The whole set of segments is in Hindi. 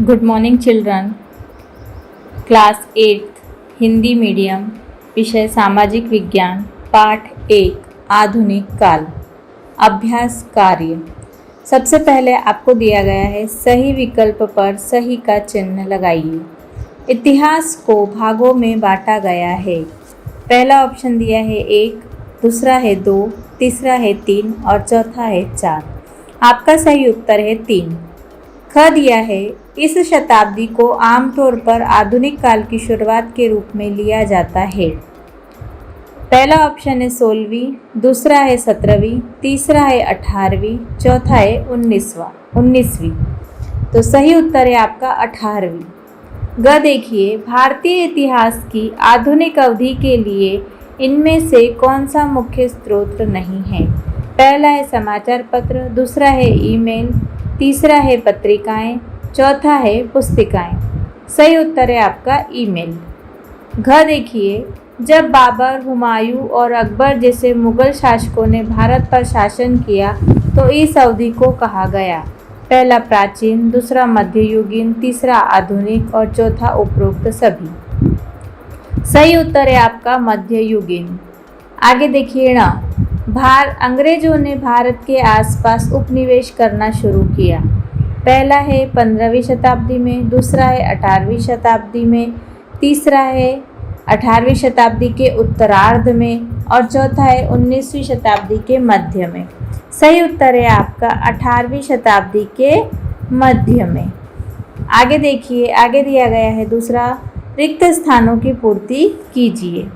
Good morning children. Class 8 Hindi medium, विषय सामाजिक विज्ञान, पाठ 1 आधुनिक काल। अभ्यास कार्य। सबसे पहले आपको दिया गया है सही विकल्प पर सही का चिन्ह लगाइए। इतिहास को भागों में बांटा गया है। पहला ऑप्शन दिया है 1, दूसरा है 2, तीसरा है 3 और चौथा है 4। आपका सही उत्तर है 3। ख दिया है इस शताब्दी को आमतौर पर आधुनिक काल की शुरुआत के रूप में लिया जाता है। पहला ऑप्शन है 16वीं, दूसरा है 17वीं, तीसरा है 18वीं, चौथा है 19वीं। तो सही उत्तर है आपका 18वीं। ग देखिए, भारतीय इतिहास की आधुनिक अवधि के लिए इनमें से कौन सा मुख्य स्रोत नहीं है। पहला है समाचार पत्र, दूसरा है ईमेल, तीसरा है पत्रिकाएं, चौथा है पुस्तिकाएं। सही उत्तर है आपका ईमेल। घ देखिए, जब बाबर, हुमायूं और अकबर जैसे मुगल शासकों ने भारत पर शासन किया तो इस अवधि को कहा गया। पहला प्राचीन, दूसरा मध्ययुगीन, तीसरा आधुनिक और चौथा उपरोक्त सभी। सही उत्तर है आपका मध्ययुगीन। आगे देखिए ना, अंग्रेजों ने भारत के आसपास उपनिवेश करना शुरू किया। पहला है 15वीं शताब्दी में, दूसरा है 18वीं शताब्दी में, तीसरा है 18वीं शताब्दी के उत्तरार्ध में और चौथा है 19वीं शताब्दी के मध्य में। सही उत्तर है आपका 18वीं शताब्दी के मध्य में। आगे देखिए, आगे दिया गया है दूसरा, रिक्त स्थानों की पूर्ति कीजिए।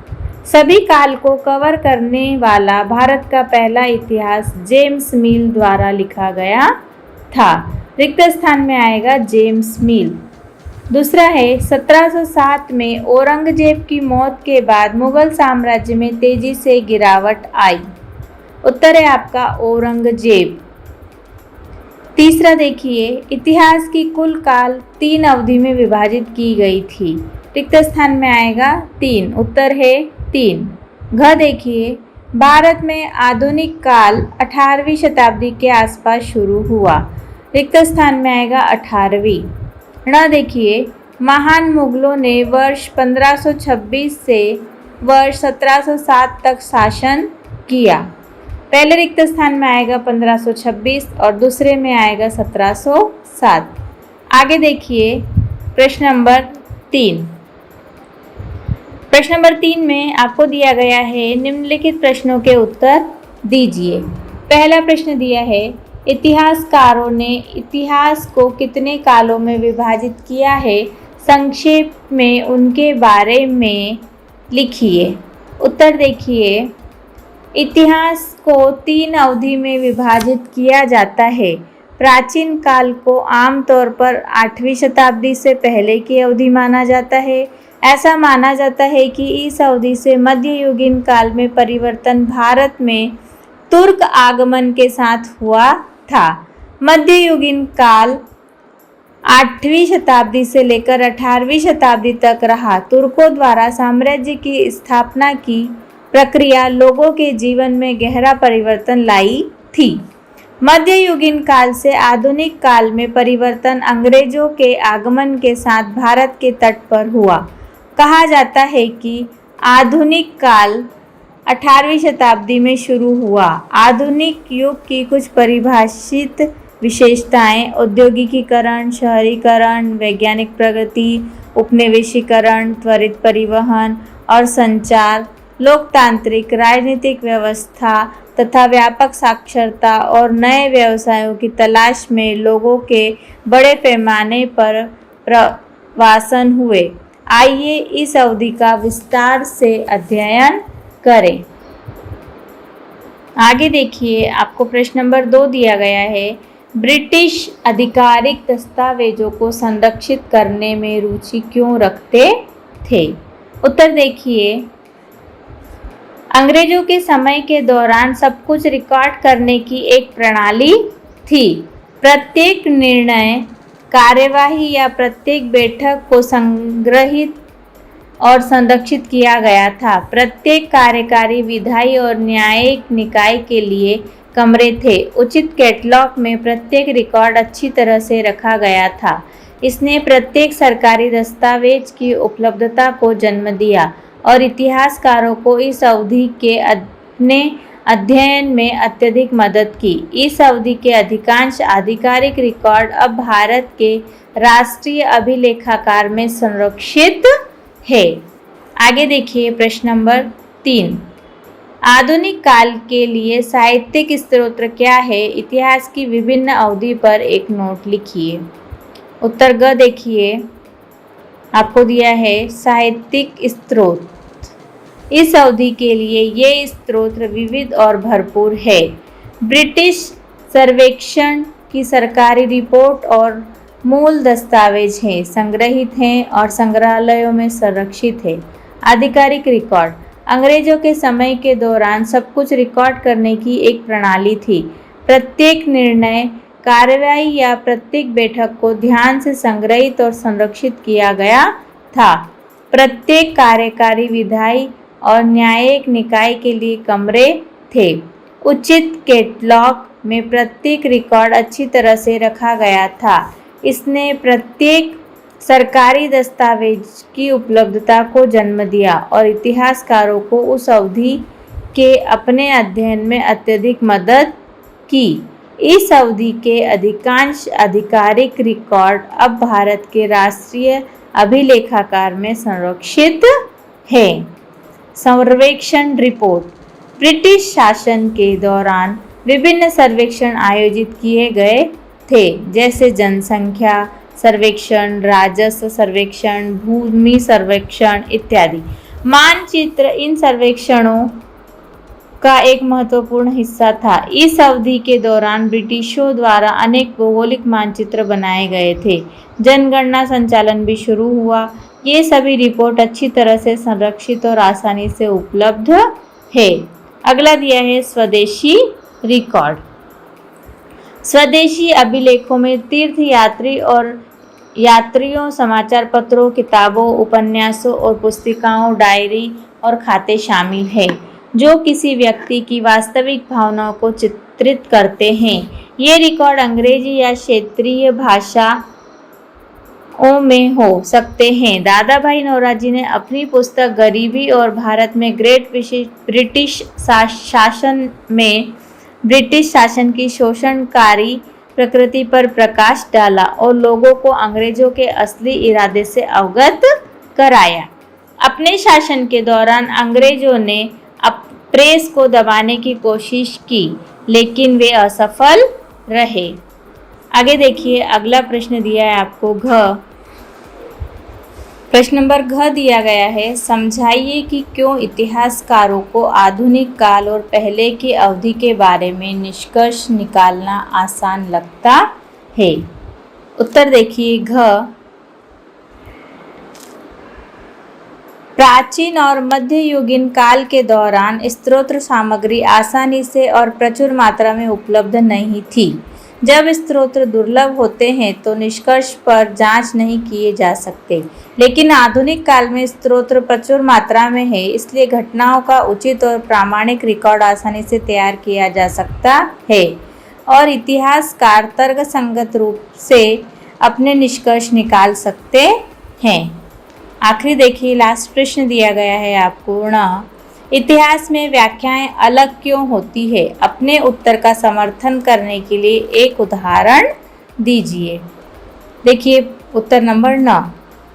सभी काल को कवर करने वाला भारत का पहला इतिहास जेम्स मिल द्वारा लिखा गया था। रिक्त स्थान में आएगा जेम्स मिल। दूसरा है 1707 में औरंगजेब की मौत के बाद मुगल साम्राज्य में तेजी से गिरावट आई। उत्तर है आपका औरंगजेब। तीसरा देखिए, इतिहास की कुल काल 3 अवधि में विभाजित की गई थी। रिक्त स्थान में आएगा 3। उत्तर है 3। घ देखिए, भारत में आधुनिक काल 18वीं शताब्दी के आसपास शुरू हुआ। रिक्त स्थान में आएगा 18वीं। ण देखिए, महान मुगलों ने वर्ष 1526 से वर्ष 1707 तक शासन किया। पहले रिक्त स्थान में आएगा 1526 और दूसरे में आएगा 1707। आगे देखिए प्रश्न नंबर 3। प्रश्न नंबर 3 में आपको दिया गया है निम्नलिखित प्रश्नों के उत्तर दीजिए। पहला प्रश्न दिया है, इतिहासकारों ने इतिहास को कितने कालों में विभाजित किया है, संक्षेप में उनके बारे में लिखिए। उत्तर देखिए, इतिहास को 3 अवधि में विभाजित किया जाता है। प्राचीन काल को आमतौर पर 8वीं शताब्दी से पहले की अवधि माना जाता है। ऐसा माना जाता है कि इस अवधि से मध्ययुगीन काल में परिवर्तन भारत में तुर्क आगमन के साथ हुआ था। मध्ययुगीन काल 8वीं शताब्दी से लेकर 18वीं शताब्दी तक रहा। तुर्कों द्वारा साम्राज्य की स्थापना की प्रक्रिया लोगों के जीवन में गहरा परिवर्तन लाई थी। मध्ययुगीन काल से आधुनिक काल में परिवर्तन अंग्रेजों के आगमन के साथ भारत के तट पर हुआ। कहा जाता है कि आधुनिक काल 18वीं शताब्दी में शुरू हुआ। आधुनिक युग की कुछ परिभाषित विशेषताएं औद्योगिकीकरण, शहरीकरण, वैज्ञानिक प्रगति, उपनिवेशीकरण, त्वरित परिवहन और संचार, लोकतांत्रिक राजनीतिक व्यवस्था तथा व्यापक साक्षरता और नए व्यवसायों की तलाश में लोगों के बड़े पैमाने पर प्रवासन हुए। आइए इस अवधि का विस्तार से अध्ययन करें। आगे देखिए, आपको प्रश्न नंबर 2 दिया गया है, ब्रिटिश आधिकारिक दस्तावेजों को संरक्षित करने में रुचि क्यों रखते थे। उत्तर देखिए, अंग्रेजों के समय के दौरान सब कुछ रिकॉर्ड करने की एक प्रणाली थी। प्रत्येक निर्णय, कार्यवाही या प्रत्येक बैठक को संग्रहित और संरक्षित किया गया था। प्रत्येक कार्यकारी, विधायी और न्यायिक निकाय के लिए कमरे थे। उचित कैटलॉग में प्रत्येक रिकॉर्ड अच्छी तरह से रखा गया था। इसने प्रत्येक सरकारी दस्तावेज की उपलब्धता को जन्म दिया और इतिहासकारों को इस अवधि के अपने अध्ययन में अत्यधिक मदद की। इस अवधि के अधिकांश आधिकारिक रिकॉर्ड अब भारत के राष्ट्रीय अभिलेखागार में संरक्षित है। आगे देखिए प्रश्न नंबर 3। आधुनिक काल के लिए साहित्यिक स्रोत क्या है? इतिहास की विभिन्न अवधि पर एक नोट लिखिए। उत्तर ग देखिए, आपको दिया है साहित्यिक स्रोत। इस अवधि के लिए ये स्रोत विविध और भरपूर है। ब्रिटिश सर्वेक्षण की सरकारी रिपोर्ट और मूल दस्तावेज हैं, संग्रहित हैं और संग्रहालयों में संरक्षित है। आधिकारिक रिकॉर्ड। अंग्रेजों के समय के दौरान सब कुछ रिकॉर्ड करने की एक प्रणाली थी। प्रत्येक निर्णय, कार्रवाई या प्रत्येक बैठक को ध्यान से संग्रहित और संरक्षित किया गया था। प्रत्येक कार्यकारी, विधायी और न्यायिक निकाय के लिए कमरे थे। उचित कैटलॉग में प्रत्येक रिकॉर्ड अच्छी तरह से रखा गया था। इसने प्रत्येक सरकारी दस्तावेज की उपलब्धता को जन्म दिया और इतिहासकारों को उस अवधि के अपने अध्ययन में अत्यधिक मदद की। इस अवधि के अधिकांश आधिकारिक रिकॉर्ड अब भारत के राष्ट्रीय अभिलेखागार में संरक्षित हैं। सर्वेक्षण रिपोर्ट। ब्रिटिश शासन के दौरान विभिन्न सर्वेक्षण आयोजित किए गए थे, जैसे जनसंख्या सर्वेक्षण, राजस्व सर्वेक्षण, भूमि सर्वेक्षण इत्यादि। मानचित्र इन सर्वेक्षणों का एक महत्वपूर्ण हिस्सा था। इस अवधि के दौरान ब्रिटिशों द्वारा अनेक भौगोलिक मानचित्र बनाए गए थे। जनगणना संचालन भी शुरू हुआ। ये सभी रिपोर्ट अच्छी तरह से संरक्षित और आसानी से उपलब्ध है। अगला दिया है स्वदेशी रिकॉर्ड। स्वदेशी अभिलेखों में तीर्थ यात्री और यात्रियों, समाचार पत्रों, किताबों, उपन्यासों और पुस्तिकाओं, डायरी और खाते शामिल हैं, जो किसी व्यक्ति की वास्तविक भावनाओं को चित्रित करते हैं। ये रिकॉर्ड अंग्रेजी या क्षेत्रीय भाषाओं में हो सकते हैं। दादा भाई नौरोजी ने अपनी पुस्तक गरीबी और भारत में ग्रेट ब्रिटिश शासन में ब्रिटिश शासन की शोषणकारी प्रकृति पर प्रकाश डाला और लोगों को अंग्रेजों के असली इरादे से अवगत कराया। अपने शासन के दौरान अंग्रेजों ने प्रेस को दबाने की कोशिश की, लेकिन वे असफल रहे। आगे देखिए, अगला प्रश्न दिया है आपको घ। प्रश्न नंबर घ दिया गया है, समझाइए कि क्यों इतिहासकारों को आधुनिक काल और पहले की अवधि के बारे में निष्कर्ष निकालना आसान लगता है। उत्तर देखिए घ। प्राचीन और मध्ययुगीन काल के दौरान स्रोत सामग्री आसानी से और प्रचुर मात्रा में उपलब्ध नहीं थी। जब स्रोत दुर्लभ होते हैं तो निष्कर्ष पर जांच नहीं किए जा सकते, लेकिन आधुनिक काल में स्रोत प्रचुर मात्रा में है, इसलिए घटनाओं का उचित और प्रामाणिक रिकॉर्ड आसानी से तैयार किया जा सकता है और इतिहासकार तर्कसंगत रूप से अपने निष्कर्ष निकाल सकते हैं। आखिरी देखिए, लास्ट प्रश्न दिया गया है आपको ण। इतिहास में व्याख्याएं अलग क्यों होती है? अपने उत्तर का समर्थन करने के लिए एक उदाहरण दीजिए। देखिए उत्तर नंबर 9।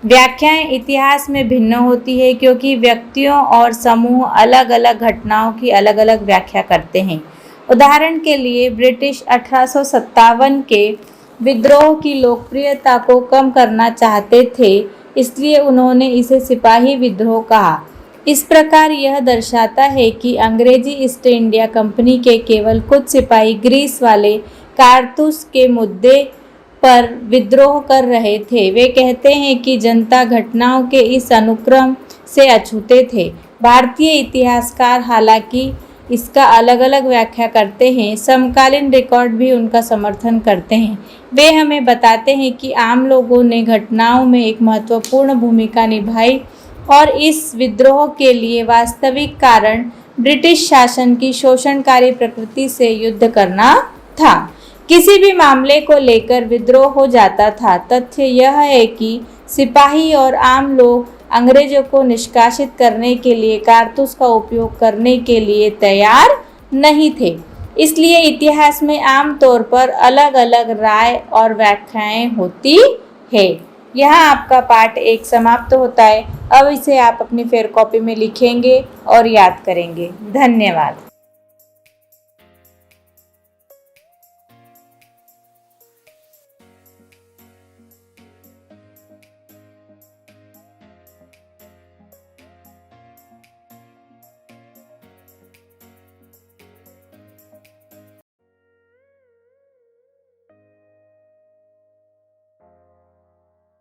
व्याख्याएं इतिहास में भिन्न होती है क्योंकि व्यक्तियों और समूह अलग अलग घटनाओं की अलग अलग व्याख्या करते हैं। उदाहरण के लिए ब्रिटिश 1857 के विद्रोह की लोकप्रियता को कम करना चाहते थे, इसलिए उन्होंने इसे सिपाही विद्रोह कहा। इस प्रकार यह दर्शाता है कि अंग्रेजी ईस्ट इंडिया कंपनी के केवल कुछ सिपाही ग्रीस वाले कारतूस के मुद्दे पर विद्रोह कर रहे थे। वे कहते हैं कि जनता घटनाओं के इस अनुक्रम से अछूते थे। भारतीय इतिहासकार हालांकि इसका अलग अलग व्याख्या करते हैं, समकालीन रिकॉर्ड भी उनका समर्थन करते हैं। वे हमें बताते हैं कि आम लोगों ने घटनाओं में एक महत्वपूर्ण भूमिका निभाई और इस विद्रोह के लिए वास्तविक कारण ब्रिटिश शासन की शोषणकारी प्रकृति से युद्ध करना था। किसी भी मामले को लेकर विद्रोह हो जाता था। तथ्य यह है कि सिपाही और आम लोग अंग्रेजों को निष्कासित करने के लिए कारतूस का उपयोग करने के लिए तैयार नहीं थे। इसलिए इतिहास में आम तौर पर अलग अलग राय और व्याख्याएं होती है। यहाँ आपका पाठ 1 समाप्त होता है। अब इसे आप अपनी फेयर कॉपी में लिखेंगे और याद करेंगे। धन्यवाद।